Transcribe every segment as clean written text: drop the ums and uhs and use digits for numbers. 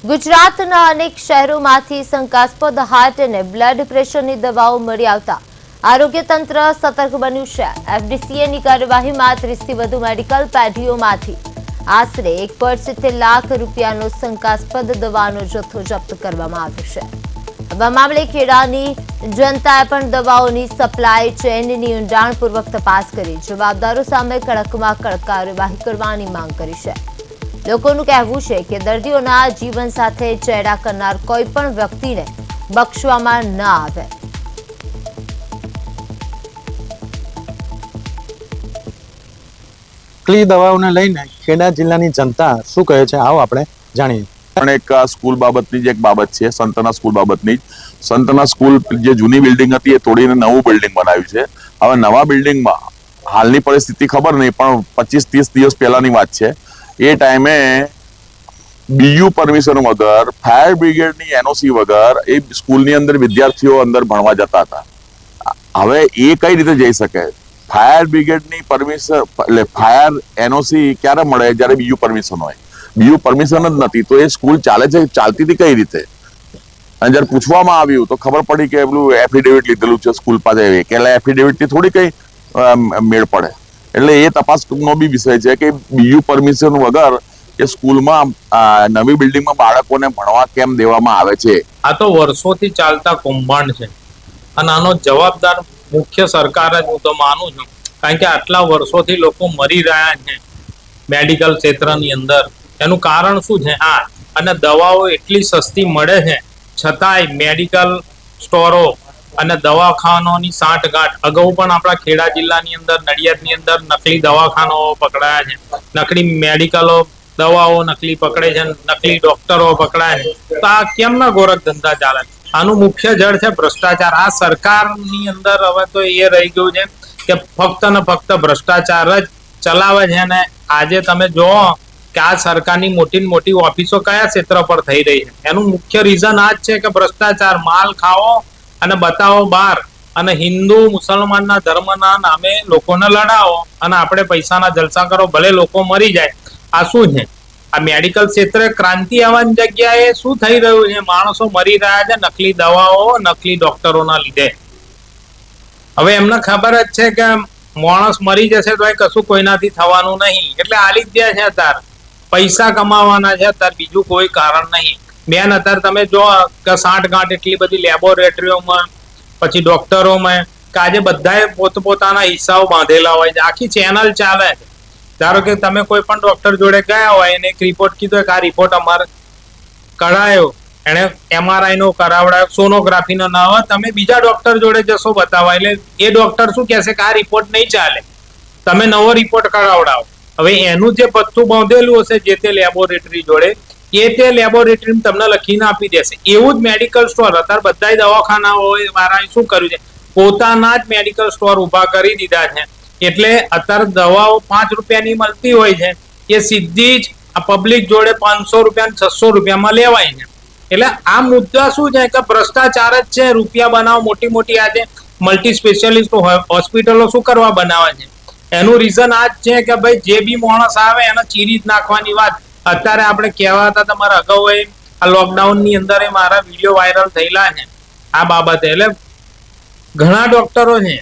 ગુજરાતના અનેક શહેરોમાંથી શંકાસ્પદ હાર્ટ અને બ્લડ પ્રેશરની દવાઓ મળી આવતા આરોગ્ય તંત્ર સતર્ક બન્યું છે। એફડીસીએની કાર્યવાહીમાં 30થી વધુ મેડિકલ પેઢીઓમાંથી આશરે 1.70 લાખ રૂપિયાનો શંકાસ્પદ દવાનો જથ્થો જપ્ત કરવામાં આવ્યો છે। આવા મામલે ખેડાની જનતાએ પણ દવાઓની સપ્લાય ચેઇનની ઊંડાણપૂર્વક તપાસ કરી જવાબદારો સામે કડકમાં કડક કાર્યવાહી કરવાની માંગ કરી છે। લોકોનું કહેવું છે કે દર્દીઓના જીવન સાથે ચેડા કરનાર કોઈ પણ વ્યક્તિને બક્ષવામાં ન આવે। નકલી દવાઓને લઈને ખેડા જિલ્લાની જનતા શું કહે છે, આવો આપણે જાણીએ। પણ એક સ્કૂલ બાબતની જ એક બાબત છે, સંતના સ્કૂલ બાબતની જ। સંતના સ્કૂલ જે જૂની બિલ્ડિંગ હતી એ તોડીને નવું બિલ્ડિંગ બનાવ્યું છે। હવે નવા બિલ્ડિંગમાં હાલની પરિસ્થિતિ ખબર નહીં, પણ 25-30 દિવસ પહેલાની વાત છે। એ ટાઈમે બીયુ પરમિશન વગર, ફાયર બ્રિગેડની એનઓસી વગર એ સ્કૂલની અંદર વિદ્યાર્થીઓ અંદર ભણવા જતા હતા। હવે એ કઈ રીતે જઈ શકે? ફાયર બ્રિગેડની પરમિશન એટલે ફાયર એનઓસી ક્યારે મળે? જ્યારે બીયુ પરમિશન હોય। બીયુ પરમિશન જ નથી તો એ સ્કૂલ ચાલે છે, ચાલતી હતી કઈ રીતે? અને જયારે પૂછવામાં આવ્યું તો ખબર પડી કે પેલું એફિડેવિટ લીધેલું છે સ્કૂલ પાસે, કે એફિડેવિટ થી થોડી કઈ મેળ પડે। એટલે એ તપાસનો બી વિષય છે કે બીયુ પરમિશન વગર એ સ્કૂલમાં નવી બિલ્ડિંગમાં બાળકોને ભણવા કેમ દેવામાં આવે છે? આ તો વર્ષોથી ચાલતા કૌભાંડ છે અને આનો જવાબદાર મુખ્ય સરકાર જ હું તો માનું છું, કારણ કે આટલા વર્ષોથી લોકો મરી રહ્યા છે મેડિકલ ક્ષેત્રની અંદર। એનું કારણ શું છે? અને દવાઓ એટલી સસ્તી મળે છે છતાંય મેડિકલ સ્ટોરો અને દવાખાનાઓની સાંઠગાંઠ। અગાઉ પણ આપણા ખેડા જિલ્લાની અંદર, નડિયાદની અંદર નકલી દવાખાનાઓ પકડાયા છે, નકલી મેડિકલો દવાઓ નકલી પકડે છે, નકલી ડોક્ટરો પકડાય છે। તો આ કેમના ગોરખ ધંધા ચાલે? આનું મુખ્ય જડ છે ભ્રષ્ટાચાર। આ સરકારની અંદર હવે તો એ રહી ગયું છે કે ફક્ત ને ફક્ત ભ્રષ્ટાચાર જ ચલાવે છે। અને આજે તમે જોવો કે આ સરકારની મોટી ઓફિસો કયા ક્ષેત્ર પર થઈ રહી છે, એનું મુખ્ય રીઝન આ જ છે કે ભ્રષ્ટાચાર। માલ ખાઓ અને બતાવો બહાર, અને હિન્દુ મુસલમાનના ધર્મના નામે લોકોને લડાવો અને આપણે પૈસાના જલસા કરો, ભલે લોકો મરી જાય। આ શું છે? આ મેડિકલ ક્ષેત્રે ક્રાંતિ આવવાની જગ્યાએ શું થઈ રહ્યું છે? માણસો મરી રહ્યા છે નકલી દવાઓ, નકલી ડોક્ટરોના લીધે। હવે એમને ખબર જ છે કે માણસ મરી જશે તો કશું કોઈનાથી થવાનું નહીં, એટલે આલી જ દે છે। અત્યારે પૈસા કમાવાના છે, અત્યારે બીજું કોઈ કારણ નહીં। બેન, અત્યારે તમે જો કે સાંઠગાંઠ એટલી બધી લેબોરેટરીઓમાં, પછી ડોક્ટરોમાં, કે આજે બધાએ પોતપોતાના હિસ્સાઓ બાંધેલા હોય છે, આખી ચેનલ ચાલે છે। ધારો કે તમે કોઈ પણ ડોક્ટર જોડે ગયા હોય અને એક રિપોર્ટ કીધો કે આ રિપોર્ટ અમારે કઢાયો, એને MRI નો કરાવડાયો, સોનોગ્રાફી નો ના હોય, તમે બીજા ડોક્ટર જોડે જશો બતાવવા, એટલે એ ડોક્ટર શું કહેશે કે આ રિપોર્ટ નહીં ચાલે, તમે નવો રિપોર્ટ કરાવડાવો। હવે એનું જે પત્તું બાંધેલું હશે જે તે લેબોરેટરી જોડે, એ તે લેબોરેટરી તમને લખીને આપી દેશે। એવું જ મેડિકલ સ્ટોર, અત્યારે બધા દવાખાનાઓ વાળાએ શું કર્યું છે? પોતાના જ મેડિકલ સ્ટોર ઉભા કરી દીધા છે। એટલે અત્યારે દવાઓ 5 રૂપિયાની મળતી હોય છે, એ સીધી જ આ પબ્લિક જોડે 500 રૂપિયા 600 રૂપિયામાં લેવાય છે। એટલે આ મુદ્દા શું છે કે ભ્રષ્ટાચાર જ છે। રૂપિયા બનાવો, મોટી આજે મલ્ટી સ્પેશિયાલિસ્ટ હોસ્પિટલો શું કરવા બનાવે છે? એનું રીઝન આ જ છે કે ભાઈ જે બી માણસ આવે એને ચીરી જ નાખવાની વાત। અત્યારે આપણે કહેવા હતા તમારા અગાઉ આ લોકડાઉન ની અંદર મારા વિડીયો વાયરલ થયેલા છે આ બાબતે। એટલે ઘણા ડોક્ટરો છે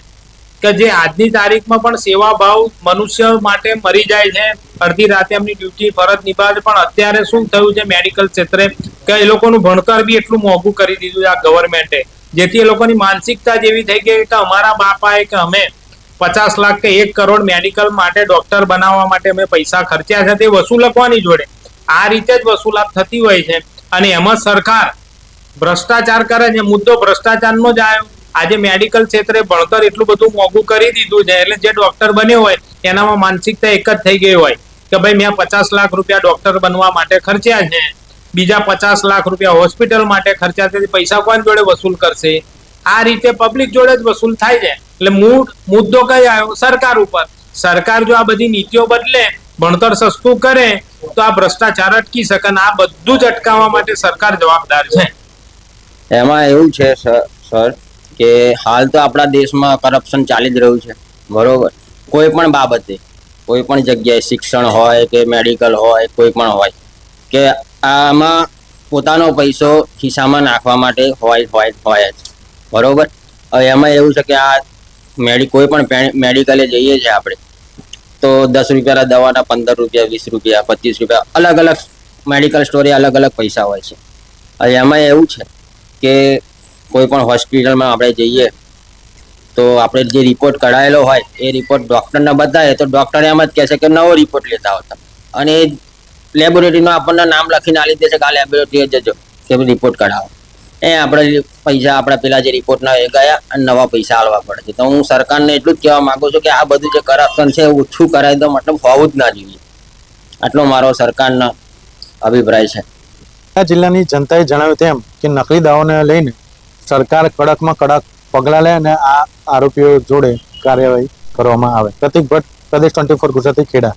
કે જે આજની તારીખમાં પણ સેવાભાવ મનુષ્ય માટે મરી જાય છે, અડધી રાતે એમની ડ્યુટી ફરજ નિભાવે, પણ અત્યારે શું થયું છે મેડિકલ ક્ષેત્રે કે એ લોકોનું ભણતર બી એટલું મોંઘું કરી દીધું છે આ ગવર્મેન્ટે, જેથી એ લોકોની માનસિકતા જેવી થઈ ગઈ કે અમારા બાપાએ કે અમે 50 લાખ કે 1 કરોડ મેડિકલ માટે, ડોક્ટર બનાવવા માટે અમે પૈસા ખર્ચ્યા છે, તે વસૂલવાની જોડે આ રીતે જ વસૂલાત થતી હોય છે। અને એમાં સરકાર ભ્રષ્ટાચાર કરે છે। મુદ્દો ભ્રષ્ટાચારનો જ આવ્યો। આજે મેડિકલ ક્ષેત્રે ભણતર એટલું બધું મોંઘું કરી દીધું છે, એટલે જે ડોક્ટર બન્યો હોય એનામાં માનસિકતા એક જ થઈ ગઈ હોય કે ભાઈ મેં 50 લાખ રૂપિયા ડોક્ટર બનવા માટે ખર્ચ્યા છે, બીજા 50 લાખ રૂપિયા હોસ્પિટલ માટે ખર્ચ્યા છે, પૈસા કોણ જોડે વસૂલ કરશે? આ રીતે પબ્લિક જોડે જ વસૂલ થાય છે। એટલે મુદ્દો કઈ આવ્યો? સરકાર ઉપર। સરકાર જો આ બધી નીતિઓ બદલે, ભણતર સસ્તું કરે તો આ ભ્રષ્ટાચાર અટકી શકે, અને આ બધું જ અટકાવવા માટે સરકાર જવાબદાર છે। એમાં એવું છે સર કે હાલ તો આપણા દેશમાં કરપ્શન ચાલી જ રહ્યું છે, બરોબર? કોઈ પણ બાબતે, કોઈ પણ જગ્યાએ, શિક્ષણ હોય કે મેડિકલ હોય, કોઈ પણ હોય, કે આમાં પોતાનો પૈસો ખિસ્સામાં નાખવા માટે હોય જ બરોબર. હવે એમાં એવું છે કે આ કોઈ પણ મેડિકલે જઈએ છીએ આપણે તો 10 રૂપિયાના દવાના 15 રૂપિયા, 20 રૂપિયા, 25 રૂપિયા, અલગ અલગ મેડિકલ સ્ટોરે અલગ અલગ પૈસા હોય છે. હવે એમાં એવું છે કે કોઈ પણ હોસ્પિટલમાં આપણે જઈએ તો આપણે જે રિપોર્ટ કઢાયેલો હોય એ રિપોર્ટ ડૉક્ટરને બતાવીએ તો ડૉક્ટર એમ જ કહે છે કે નવો રિપોર્ટ લેતા આવતા, અને લેબોરેટરીમાં આપણને નામ લખીને આલી દે છે કે આ લેબોરેટરી જજો કે રિપોર્ટ કઢાવો. આપણે પૈસા આપણા પેલા જે રિપોર્ટના એ ગયા અને નવા પૈસા આલવા પડે છે. તો હું સરકારને એટલું જ કહેવા માંગુ છું કે આ બધું જે કરપ્શન છે ઓછું કરાવી દો, મતલબ હોવું જ ના જોઈએ. આટલો મારો સરકારનો અભિપ્રાય છે. આ જિલ્લાની જનતાએ જણાવ્યું તેમ કે નકલી દાવાઓને લઈને સરકાર કડકમાં કડક પગલાં લે અને આ આરોપીઓ જોડે કાર્યવાહી કરવામાં આવે. પ્રતિક ભટ્ટ, પ્રદેશ 24 ગુજરાતી, ખેડા.